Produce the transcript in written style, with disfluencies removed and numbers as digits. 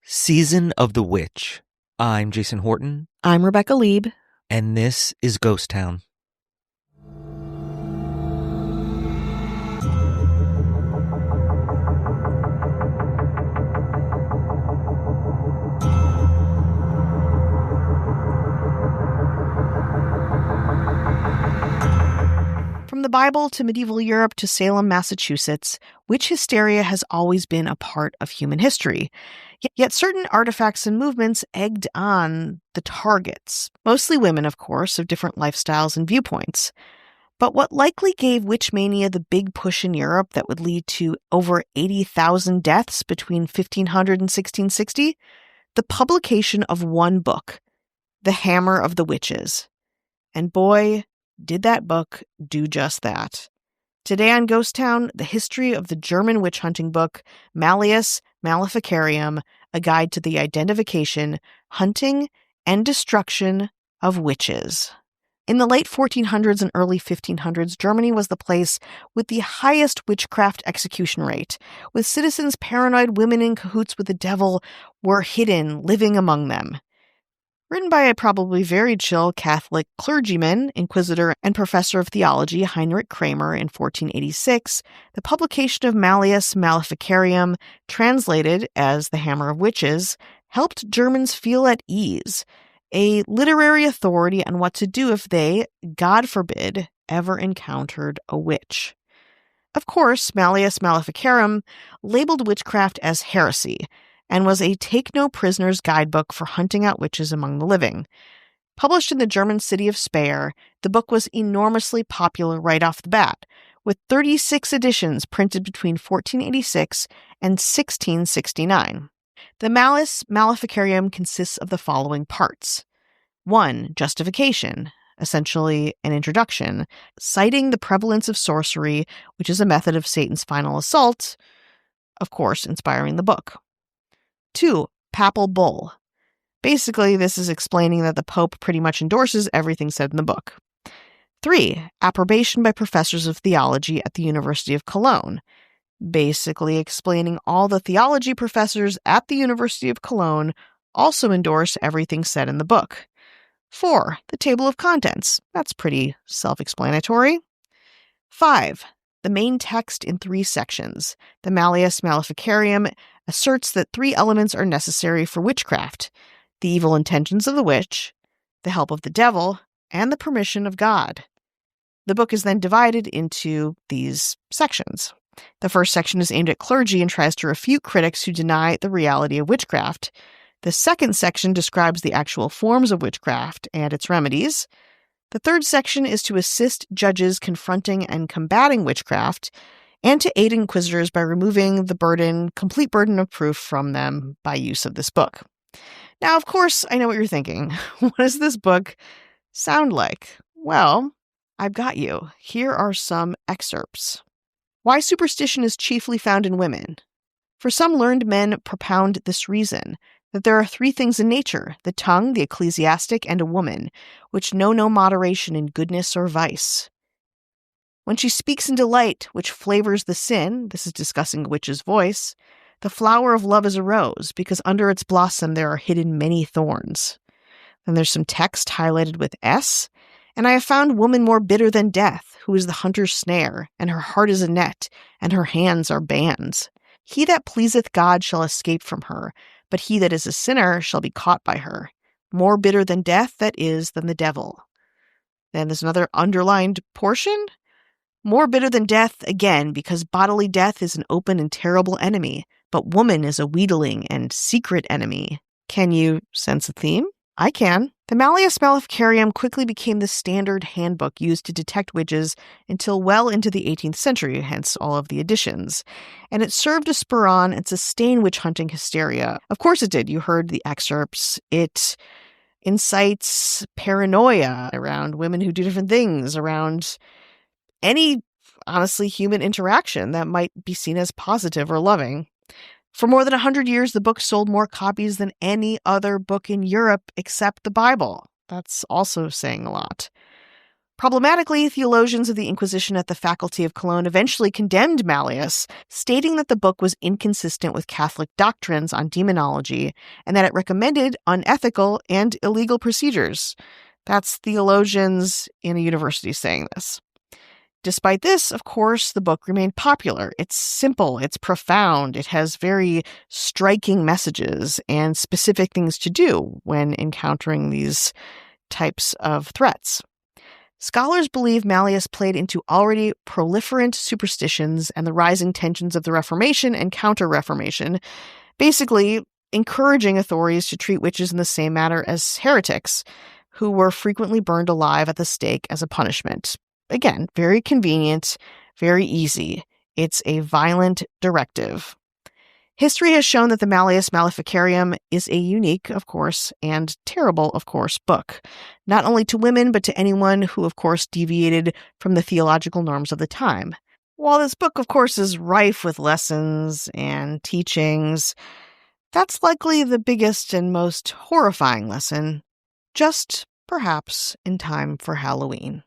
Season of the Witch. I'm Jason Horton. I'm Rebecca Lieb. And this is Ghost Town. From the Bible to medieval Europe to Salem, Massachusetts, witch hysteria has always been a part of human history. Yet certain artifacts and movements egged on the targets, mostly women, of course, of different lifestyles and viewpoints. But what likely gave witch mania the big push in Europe that would lead to over 80,000 deaths between 1500 and 1660? The publication of one book, The Hammer of the Witches. And boy, did that book do just that. Today on Ghost Town, the history of the German witch hunting book, Malleus Maleficarium, a guide to the identification, hunting, and destruction of witches. In the late 1400s and early 1500s, Germany was the place with the highest witchcraft execution rate, with citizens paranoid women in cahoots with the devil were hidden, living among them. Written by a probably very chill Catholic clergyman, inquisitor, and professor of theology Heinrich Kramer in 1486, the publication of Malleus Maleficarium, translated as The Hammer of Witches, helped Germans feel at ease, a literary authority on what to do if they, God forbid, ever encountered a witch. Of course, Malleus Maleficarum labeled witchcraft as heresy, and was a take-no-prisoners guidebook for hunting out witches among the living. Published in the German city of Speyer, the book was enormously popular right off the bat, with 36 editions printed between 1486 and 1669. The Malleus Maleficarium consists of the following parts. 1. Justification, essentially an introduction, citing the prevalence of sorcery, which is a method of Satan's final assault, of course, inspiring the book. 2. Papal bull. Basically, this is explaining that the Pope pretty much endorses everything said in the book. 3. Approbation by professors of theology at the University of Cologne. Basically explaining all the theology professors at the University of Cologne also endorse everything said in the book. 4. The table of contents. That's pretty self-explanatory. 5. The main text in 3 sections. The Malleus Maleficarium asserts that 3 elements are necessary for witchcraft: the evil intentions of the witch, the help of the devil, and the permission of God. The book is then divided into these sections. The first section is aimed at clergy and tries to refute critics who deny the reality of witchcraft. The second section describes the actual forms of witchcraft and its remedies. The third section is to assist judges confronting and combating witchcraft, and to aid inquisitors by removing the complete burden of proof from them by use of this book. Now, of course, I know what you're thinking. What does this book sound like? Well, I've got you. Here are some excerpts. Why superstition is chiefly found in women. For some learned men propound this reason, that there are 3 things in nature, the tongue, the ecclesiastic, and a woman, which know no moderation in goodness or vice. When she speaks in delight, which flavors the sin, this is discussing a witch's voice, the flower of love is a rose, because under its blossom there are hidden many thorns. Then there's some text highlighted with S. And I have found woman more bitter than death, who is the hunter's snare, and her heart is a net, and her hands are bands. He that pleaseth God shall escape from her, but he that is a sinner shall be caught by her. More bitter than death that is than the devil. Then there's another underlined portion. More bitter than death, again, because bodily death is an open and terrible enemy, but woman is a wheedling and secret enemy. Can you sense a theme? I can. The Malleus Maleficarium quickly became the standard handbook used to detect witches until well into the 18th century, hence all of the editions. And it served to spur on and sustain witch hunting hysteria. Of course it did. You heard the excerpts. It incites paranoia around women who do different things, around any, honestly, human interaction that might be seen as positive or loving. For more than 100 years, the book sold more copies than any other book in Europe except the Bible. That's also saying a lot. Problematically, theologians of the Inquisition at the Faculty of Cologne eventually condemned Malleus, stating that the book was inconsistent with Catholic doctrines on demonology and that it recommended unethical and illegal procedures. That's theologians in a university saying this. Despite this, of course, the book remained popular. It's simple, it's profound, it has very striking messages and specific things to do when encountering these types of threats. Scholars believe Malleus played into already proliferant superstitions and the rising tensions of the Reformation and Counter-Reformation, basically encouraging authorities to treat witches in the same manner as heretics, who were frequently burned alive at the stake as a punishment. Again, very convenient, very easy. It's a violent directive. History has shown that the Malleus Maleficarium is a unique, of course, and terrible, of course, book, not only to women, but to anyone who, of course, deviated from the theological norms of the time. While this book, of course, is rife with lessons and teachings, that's likely the biggest and most horrifying lesson, just perhaps in time for Halloween.